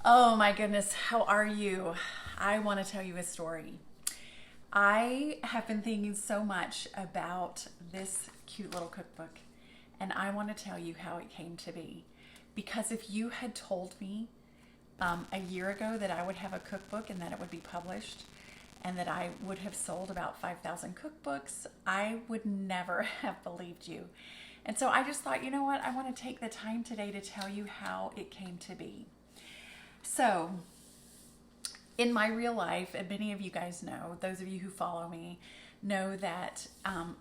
Oh my goodness, how are you? I want to tell you a story. I have been thinking so much about this cute little cookbook, and I want to tell you how it came to be. Because if you had told me a year ago that I would have a cookbook and that it would be published, and that I would have sold about 5,000 cookbooks, I would never have believed you. And so I just thought, you know what? I want to take the time today to tell you how it came to be. So, in my real life, and many of you guys know, those of you who follow me, know that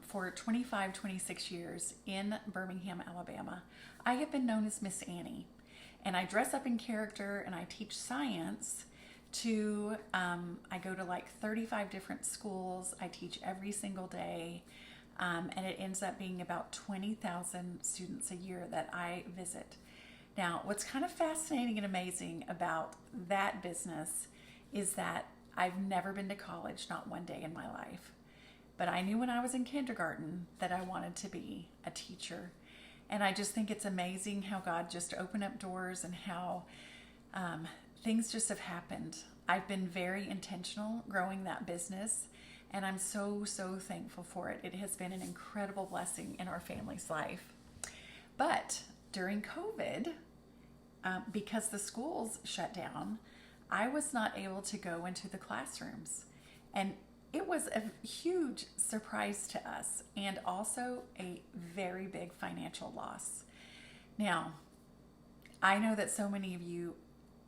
for 25, 26 years in Birmingham, Alabama, I have been known as Miss Annie. And I dress up in character and I teach science to, I go to like 35 different schools. I teach every single day. And it ends up being about 20,000 students a year that I visit. Now, what's kind of fascinating and amazing about that business is that I've never been to college, not one day in my life. But I knew when I was in kindergarten that I wanted to be a teacher. And I just think it's amazing how God just opened up doors and how things just have happened. I've been very intentional growing that business, and I'm so, so thankful for it. It has been an incredible blessing in our family's life. But during COVID, because the schools shut down, I was not able to go into the classrooms. And it was a huge surprise to us and also a very big financial loss. Now, I know that so many of you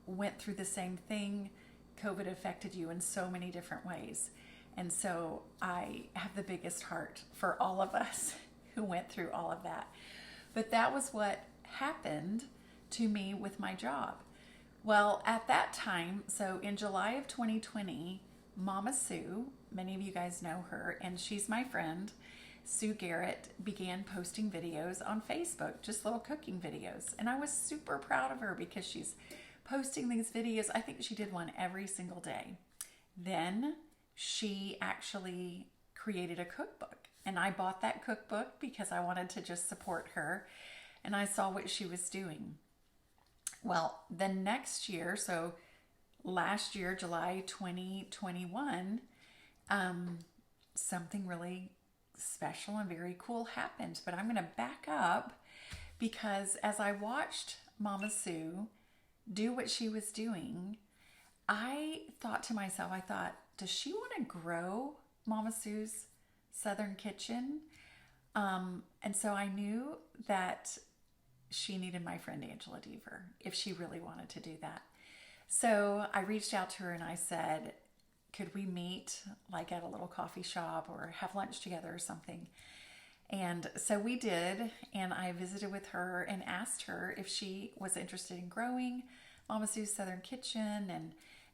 went through the same thing. COVID affected you in so many different ways. And so I have the biggest heart for all of us who went through all of that. But that was what happened to me with my job. Well, at that time, so in July of 2020, Mama Sue, many of you guys know her, and she's my friend, Sue Garrett, began posting videos on Facebook, just little cooking videos. And I was super proud of her because she's posting these videos. I think she did one every single day. Then she actually created a cookbook. And I bought that cookbook because I wanted to just support her. And I saw what she was doing. Well, the next year, so last year, July 2021, something really special and very cool happened. But I'm going to back up because as I watched Mama Sue do what she was doing, I thought to myself, does she want to grow Mama Sue's Southern Kitchen? And so I knew that she needed my friend Angela Deaver if she really wanted to do that. So I reached out to her and I said, could we meet like at a little coffee shop or have lunch together or something? And so we did, and I visited with her and asked her if she was interested in growing Mama Sue's Southern Kitchen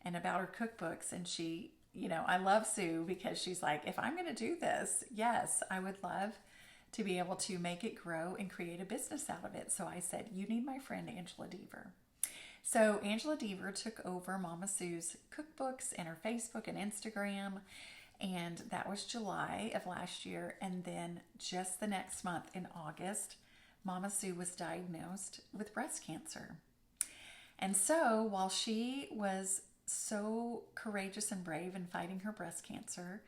and about her cookbooks. And she, I love Sue because she's like, if I'm going to do this, yes, I would love to be able to make it grow and create a business out of it. So I said, you need my friend Angela Deaver. So Angela Deaver took over Mama Sue's cookbooks and her Facebook and Instagram. And that was July of last year. And then just the next month in August, Mama Sue was diagnosed with breast cancer. And so while she was so courageous and brave in fighting her breast cancer,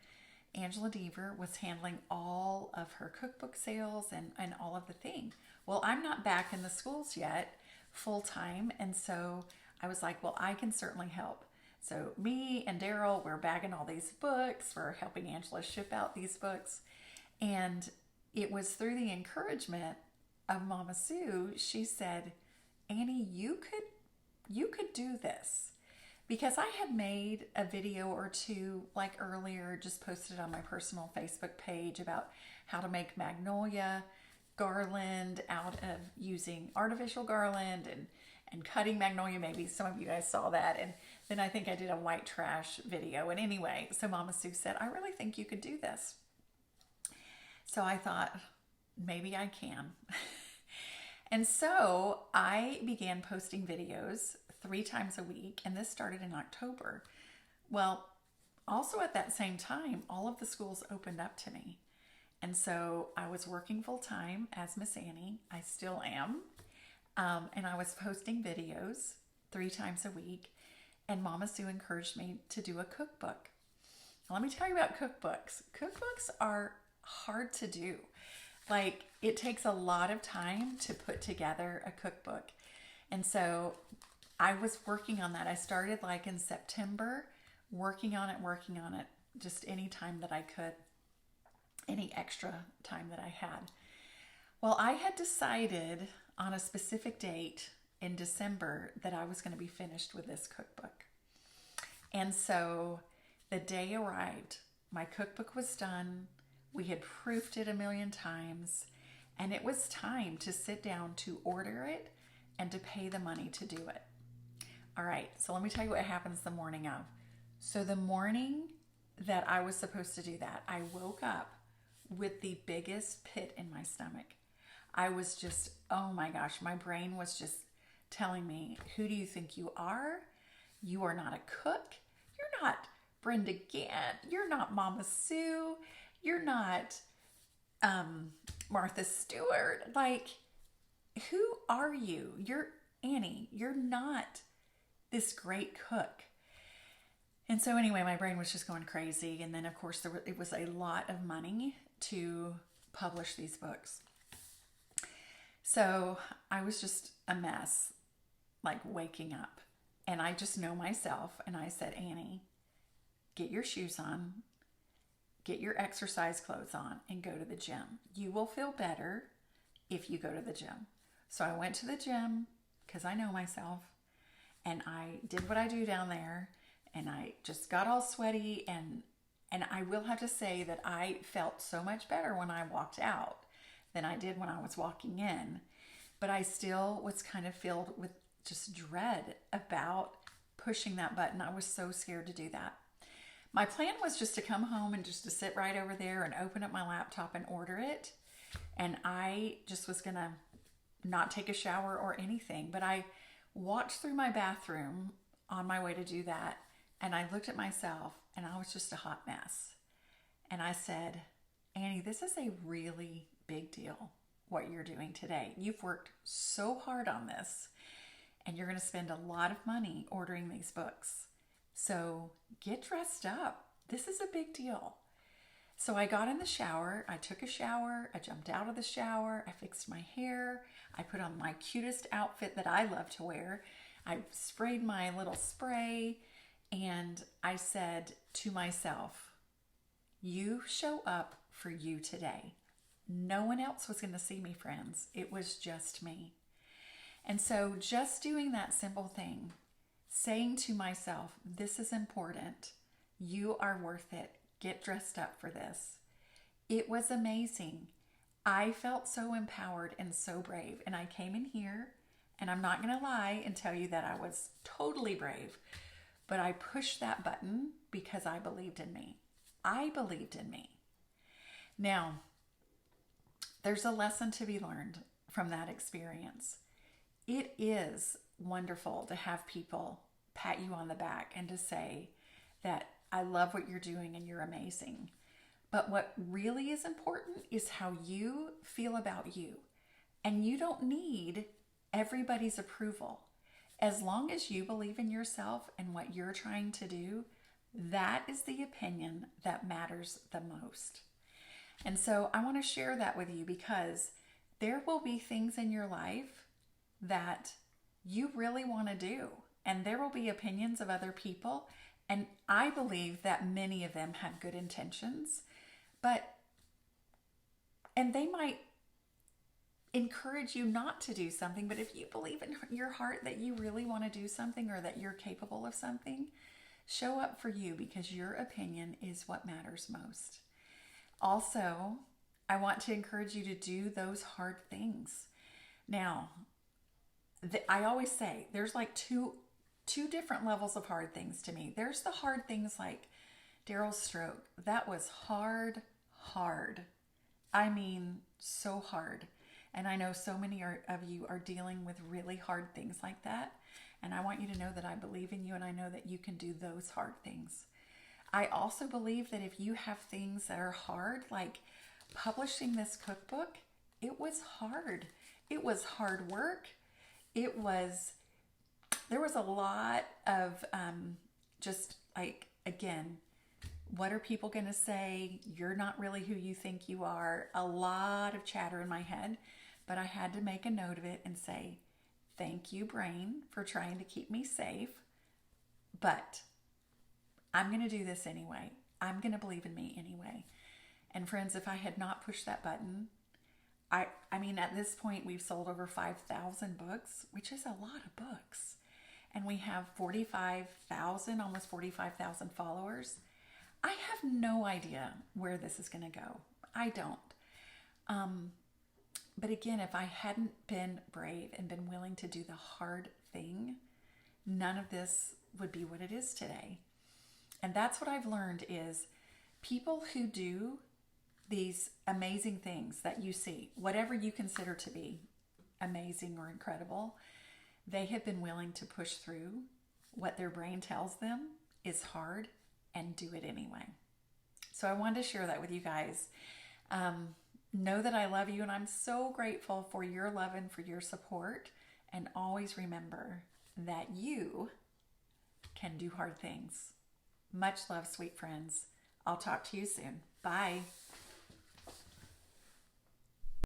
Angela Deaver was handling all of her cookbook sales and all of the thing. Well, I'm not back in the schools yet full time. And so I was like, well, I can certainly help. So me and Daryl, we're bagging all these books. We're helping Angela ship out these books. And it was through the encouragement of Mama Sue, she said, Annie, you could do this. Because I had made a video or two like earlier, just posted on my personal Facebook page about how to make magnolia garland out of using artificial garland and cutting magnolia. Maybe some of you guys saw that. And then I think I did a white trash video. And anyway, so Mama Sue said, I really think you could do this. So I thought, maybe I can. And so I began posting videos 3 times a week, and this started in October. Well, also at that same time, all of the schools opened up to me. And so I was working full time as Miss Annie. I still am. And I was posting videos 3 times a week, and Mama Sue encouraged me to do a cookbook. Now, let me tell you about cookbooks. Cookbooks are hard to do. Like, it takes a lot of time to put together a cookbook. And so I was working on that. I started like in September, working on it, just any time that I could, any extra time that I had. Well, I had decided on a specific date in December that I was going to be finished with this cookbook. And so the day arrived, my cookbook was done. We had proofed it a million times, and it was time to sit down to order it and to pay the money to do it. All right, so let me tell you what happens the morning of. So the morning that I was supposed to do that, I woke up with the biggest pit in my stomach. I was just, oh my gosh, my brain was just telling me, who do you think you are? You are not a cook. You're not Brenda Gant. You're not Mama Sue. You're not Martha Stewart. Like, who are you? You're Annie. You're not this great cook. And so anyway, my brain was just going crazy. And then, of course, it was a lot of money to publish these books. So I was just a mess, like waking up. And I just know myself. And I said, Annie, get your shoes on, get your exercise clothes on, and go to the gym. You will feel better if you go to the gym. So I went to the gym because I know myself. And I did what I do down there. And I just got all sweaty. And I will have to say that I felt so much better when I walked out than I did when I was walking in. But I still was kind of filled with just dread about pushing that button. I was so scared to do that. My plan was just to come home and just to sit right over there and open up my laptop and order it. And I just was going to not take a shower or anything. But I walked through my bathroom on my way to do that. And I looked at myself and I was just a hot mess. And I said, Annie, this is a really big deal, what you're doing today. You've worked so hard on this and you're going to spend a lot of money ordering these books. So get dressed up. This is a big deal. So I got in the shower. I took a shower. I jumped out of the shower. I fixed my hair. I put on my cutest outfit that I love to wear. I sprayed my little spray. And I said to myself, you show up for you today. No one else was going to see me, friends. It was just me. And so just doing that simple thing, saying to myself, this is important. You are worth it. Get dressed up for this. It was amazing. I felt so empowered and so brave. And I came in here, and I'm not going to lie and tell you that I was totally brave. But I pushed that button because I believed in me. I believed in me. Now, there's a lesson to be learned from that experience. It is wonderful to have people pat you on the back and to say that I love what you're doing and you're amazing. But what really is important is how you feel about you. And you don't need everybody's approval. As long as you believe in yourself and what you're trying to do, that is the opinion that matters the most. And so I want to share that with you because there will be things in your life that you really want to do. And there will be opinions of other people. And I believe that many of them have good intentions. And they might encourage you not to do something, but if you believe in your heart that you really want to do something or that you're capable of something, show up for you because your opinion is what matters most. Also, I want to encourage you to do those hard things. Now, I always say there's like two different levels of hard things to me. There's the hard things like Daryl's stroke. That was hard. I mean, so hard. And I know so many of you are dealing with really hard things like that. And I want you to know that I believe in you and I know that you can do those hard things. I also believe that if you have things that are hard, like publishing this cookbook, it was hard. It was hard work. It was there was a lot of just like, again, what are people going to say? You're not really who you think you are. A lot of chatter in my head, but I had to make a note of it and say, thank you, brain, for trying to keep me safe. But I'm going to do this anyway. I'm going to believe in me anyway. And friends, if I had not pushed that button, I mean, at this point, we've sold over 5,000 books, which is a lot of books. And we have 45,000, almost 45,000 followers. I have no idea where this is going to go. I don't. But again, if I hadn't been brave and been willing to do the hard thing, none of this would be what it is today. And that's what I've learned is people who do these amazing things that you see, whatever you consider to be amazing or incredible, they have been willing to push through what their brain tells them is hard and do it anyway. So I wanted to share that with you guys. Know that I love you, and I'm so grateful for your love and for your support. And always remember that you can do hard things. Much love, sweet friends. I'll talk to you soon. Bye.